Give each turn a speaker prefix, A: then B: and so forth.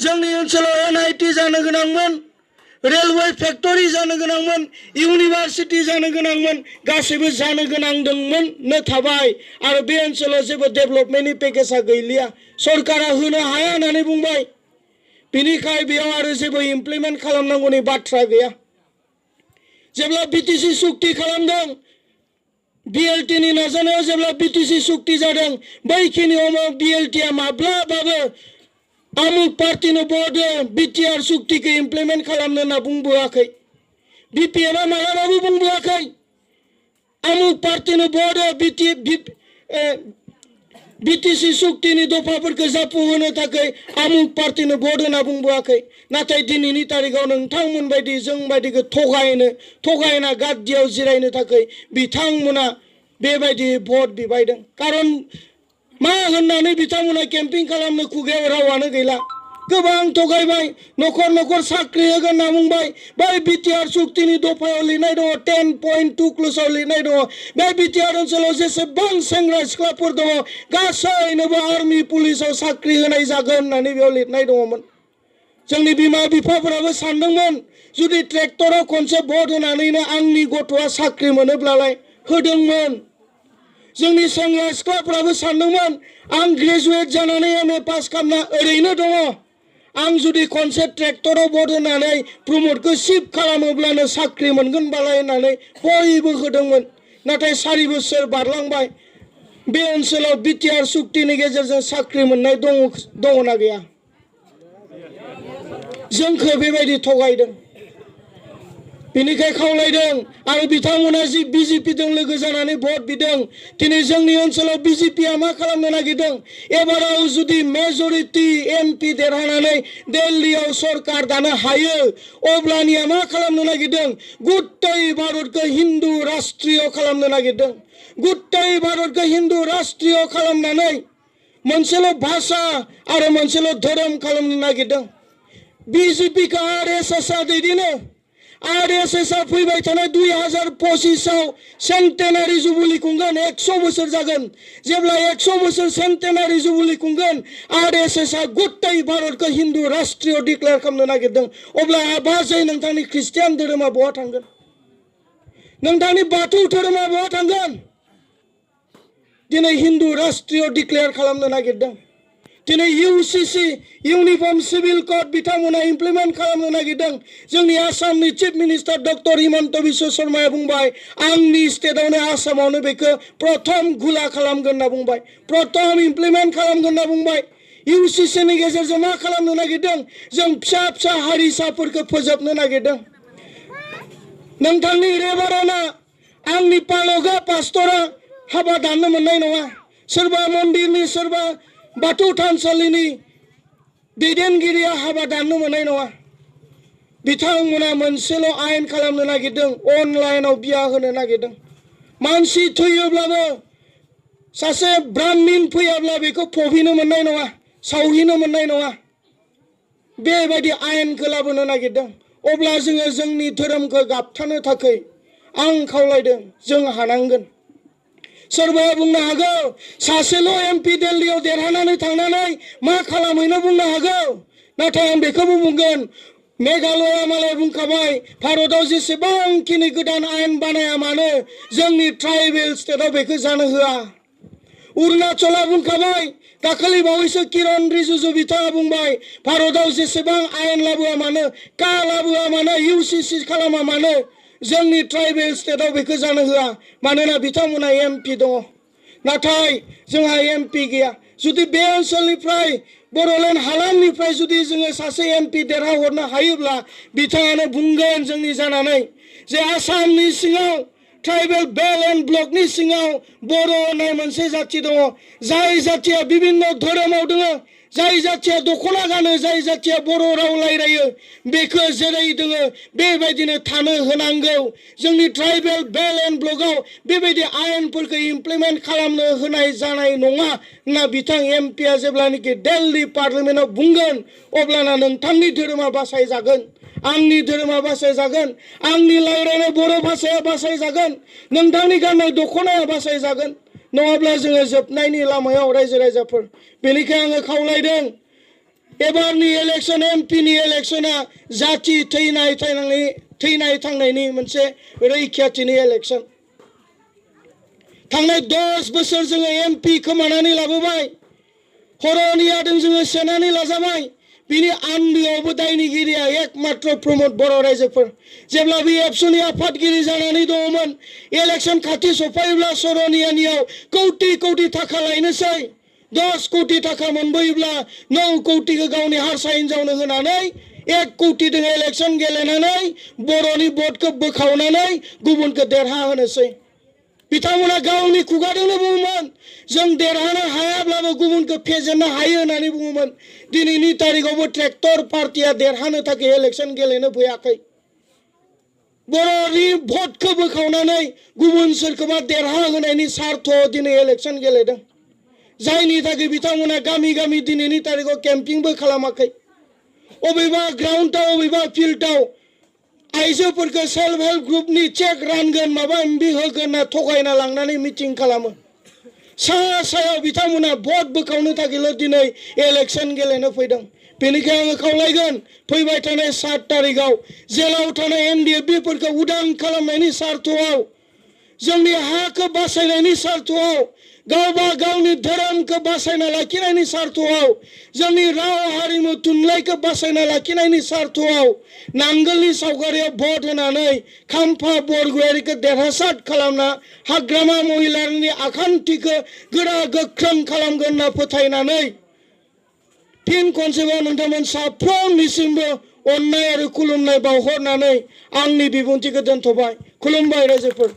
A: जोंनि ओनसोलाव NIT जानो गोनांमोन, रेलवे फेक्टरि जानो गोनांमोन, इउनिभार्सिटि जानो गोनांमोन, गासैबो जानो गोनांदोंमोन थाबाय आरो बे ओनसोलाव जेबो डेभेलपमेन्टनि पेकेजआ गैलिया, सरकारा होनो हाया होननानै बुंबाय। बिनिखाय बेयाव आरो जेबो इमप्लिमेन्ट खालामनांगौनि बाथ्रा गैया। जेब्ला BTC सुक्ति खालामदों, BLT नि नाजानायाव जेब्ला BTC सुक्ति जादों, बैखिनियाव BLT आ माब्लाबाबो आमुक पार्टीनो बर्डो BTR सुक्तिखौ इमप्लिमेन्ट खालामनो होनना बुंबोआखै। BPM आ मालाबाबो बुंबोआखै आमुक पार्टीनो बर्डो BTC सुक्तिनि दफाफोरखौ जाफुंहोनो थाखाय आमुक पार्टीनो बर्ड होनना बुंबोआखै। नाथाय दिनैनि तारिखाव नोंथांमोन बायदि जों बायदिखौ थगायना गाद्दियाव जिरायनो थाखाय बिथांमोना बेबायदि भट बिबायदों। कारन मा होननानै बिथांमोना केम्पिं खालामनो खुगायाव रावानो गैला। गोबां थगायबाय, नखर नखर साख्रि होगोन होनना बुंबाय। बै BTR सुक्तिनि दफायाव लिरनाय दङ, 10.2 क्लसाव लिरनाय दङ, बे BTR ओनसोलाव जेसेबां सेंग्रा सिख्लाफोर दङ गासैनोबो आर्मि पुलिसाव साख्रि होनाय जागोन होननानै बेयाव लिरनाय दङमोन। जोंनि बिमा बिफाफोराबो सानदोंमोन जुदि ट्रेक्टराव खनसे भट होनानैनो आंनि गथ'आ साख्रि मोनोब्लालाय होदोंमोन। जोंनि सेंग्रा सिख्लाफोराबो सानदोंमोन आं ग्रेजुवेट जानानै MA पास खालामना ओरैनो दङ, आं जुदि खनसे ट्रेक्टराव भट होनानै प्रमटखौ शिफ्ट खालामोब्लानो साख्रि मोनगोनबालाय होननानै बयबो होदोंमोन। नाथाय 4 बोसोर बारलांबाय, बे ओनसोलाव BTR सुक्तिनि गेजेरजों साख्रि मोननाय दङना गैया? जोंखौ बेबायदि थगायदों। बिनिखाय खावलायदों आरो बिथांमोना जि BJP जों लोगो जानानै भट बिदों। दिनै जोंनि ओनसोलाव BJP आ मा खालामनो नागिरदों? एबाराव जुदि मेजरिटी MP देरहानानै दिल्लीयाव सरकार दानो हायो, अब्लानिया मा खालामनो नागिरदों? गुत्तै भारतखौ हिन्दु राष्ट्रीय खालामनो नागिरदों। गुत्तै भारतखौ हिन्दु राष्ट्रीय खालामनानै मोनसेल' भाषा आरो मोनसेल' धोरोम खालामनो नागिरदों। BJP खौ RSS आ दैदेनो। RSS आ फैबाय थानाय 2025 सेन्टेनारि जुबुलि खुंगोन, 100 बोसोर जागोन। जेब्ला 100 बोसोर सेन्टेनारि जुबुलि खुंगोन, RSS आ गुत्तै भारतखौ हिन्दु राष्ट्रीय डिक्लेयार खालामनो नागिरदों। अब्ला बाजै नोंथांनि ख्रिस्टियान धोरोमा बहा थांगोन? नोंथांनि बाथौ धोरोमा बहा थांगोन? दिनै हिन्दु राष्ट्रीय डिक्लेयार खालामनो नागिरदों। दिनै UCC इउनिफर्म सिभिल कोड बिथांमोना इमप्लिमेन्ट खालामनो नागिरदों। जोंनि आसामनि chief minister doctor Himanta Biswa शर्माया बुंबाय आंनि स्टेटआवनो आसामावनो बेखौ प्रथम गुला खालामगोन होनना बुंबाय, प्रथम इमप्लिमेन्ट खालामगोन होनना बुंबाय। UCC नि गेजेरजों मा खालामनो नागिरदों? जों फिसा फिसा हारिसाफोरखौ फोजोबनो नागिरदों। नोंथांनि रेभारेन्डआ, आंनि पालगा पास्टरा हाबा दाननो मोननाय नङा। सोरबा मन्दिरनि, सोरबा बाथौ थानसालिनि दैदेनगिरिया हाबा दाननो मोननाय नङा। बिथांमोना मोनसेल' आयेन खालामनो नागिरदों, अनलाइनाव बिया होनो नागिरदों। मानसि थैयोब्लाबो सासे ब्राह्मिन फैयाब्ला बेखौ फबहैनो मोननाय नङा, सावहैनो मोननाय नङा। बेबायदि आयेनखौ लाबोनो नागिरदों। अब्ला जोङो जोंनि धोरोमखौ गाबथानो थाखाय आं खावलायदों, जों हानांगोन। सोरबाया बुंनो हागौ सासेल' MP दिल्लीयाव देरहानानै थांनानै मा खालामहैनो बुंनो हागौ। नाथाय आं बेखौबो बुंगोन, मेघालया मालाय बुंखाबाय भारताव जेसेबांखिनि गोदान आयेन बानाया मानो जोंनि ट्राइबेल स्टेटआव बेखौ जानो होआ। अरुणाचला बुंखाबाय, दाखालि बावैसो किरण रिजिजु बिथाङा बुंबाय भारताव जेसेबां आयेन लाबोआ मानो, का लाबोआ मानो, UCC खालामा मानो जोंनि ट्राइबेल स्टेटआव बेखौ जानो होआ। मानोना बिथांमोना MP दङ, नाथाय जोंहा MP गैया। जुदि बे ओनसोलनिफ्राय बड'लेण्ड हालामनिफ्राय जुदि जोङो सासे MP देरहाहरनो हायोब्ला बिथाङानो बुंगोन जोंनि जानानै जे आसामनि सिङाव ट्राइबेल बेल्ट एन्ड ब्लकनि सिङाव बर' होननाय मोनसे जाथि दङ, जाय जाथिया बिभिन्न धोरोमाव दङ, जाय जाथिया दख'ना गानो, जाय जाथिया बर' राव रायलायो, बेखौ जेरै दङ बेबायदिनो थानो होनांगौ। जोंनि ट्राइबेल बेल्ट एन्ड ब्लकआव बेबायदि आयेनफोरखौ इमप्लिमेन्ट खालामनो होनाय जानाय नङा होनना बिथां MP आ जेब्लानोखि दिल्ली पार्लियामेन्टआव बुंगोन, अब्लाना नोंथांनि धोरोमा बासायजागोन, आंनि धोरोमा बासायजागोन, आंनि रायलायनाय बर' भाषाया बासायजागोन, नोंथांनि गाननाय दख'नाया बासायजागोन। नङाब्ला जोङो जोबनायनि लामायाव रायजो राजाफोर। बेनिखायनो आङो खावलायदों एबारनि इलेक्शन एमपि नि इलेक्शना जाति थैनाय थांनायनि मोनसे रैखाथिनि इलेक्शन थांनाय 10 बोसोर जोङो एमपि खोमानानै लाबोबाय हरनियादों जोङो सेनानै लाजाबाय बिनि आन्दोआवबो दायनिगिरिया एकमात्र प्रमोद बर' रायजोफोर जेब्ला बे एबसुनि आफादगिरि जानानै दङमोन इलेक्शन खाथि सफायोब्ला सरनियानियाव कौटि थाखा लायनोसै 10 कोटी थाखा मोनबोयोब्ला 9 कोटीखौ गावनि हारसा हिनजावनो होनानै 1 कोटी जों इलेक्शन गेलेनानै बर'नि भटखौ बोखावनानै गुबुनखौ देरहाहोनोसै बिथांमोना गावनि खुगाजोंनो बुङोमोन जों देरहानो हायाब्लाबो गुबुनखौ फेजेननो हायो होननानै बुङोमोन दिनैनि तारिखआवबो ट्रेक्टर पार्टिया देरहानो थाखाय इलेक्शन गेलेनो फैयाखै बर'नि भटखौ बोखावनानै गुबुन सोरखौबा देरहाहोनायनि स्वार्थआव दिनै इलेक्शन गेलेदों जायनि थाखाय बिथांमोना गामि दिनैनि तारिखआव केम्पिंबो खालामाखै अबेबा ग्राउन्डआव अबेबा फिल्डआव आइजोफोरखौ सेल्फ हेल्प ग्रुपनि चेक रानगोन माबा एमबि होगोन ना थगायना लांनानै मिटिं खालामो सायाव बिथांमोना भट बोखावनो थाखायल' दिनै इलेक्शन गेलेनो फैदों बेनिखायनो आङो खावलायगोन फैबाय थानाय 7 तारिखआव जेलाव थानाय एनडिएफबिफोरखौ उदां खालामनायनि स्वार्थआव जोंनि हाखौ बासायनायनि स्वार्थआव गावबा गावनि धोरोमखौ बासायना लाखिनायनि स्वार्थआव जोंनि राव हारिमु थुनलाइखौ बासायना लाखिनायनि स्वार्थआव नांगोलनि सावगारियाव भट होनानै खाम्फा बरगयारिखौ देरहासार खालामना हाग्रामा महिलानि आखान्थिखौ गोरा गोख्रों खालामगोन होनना फोथायनानै फिन खनसेबाव नोंथांमोन साफ्रोमनिसिमबो अननाय आरो खुलुमनाय बावहरनानै आंनि बिबुंथिखौ दोनथ'बाय खुलुमबाय रायजोफोर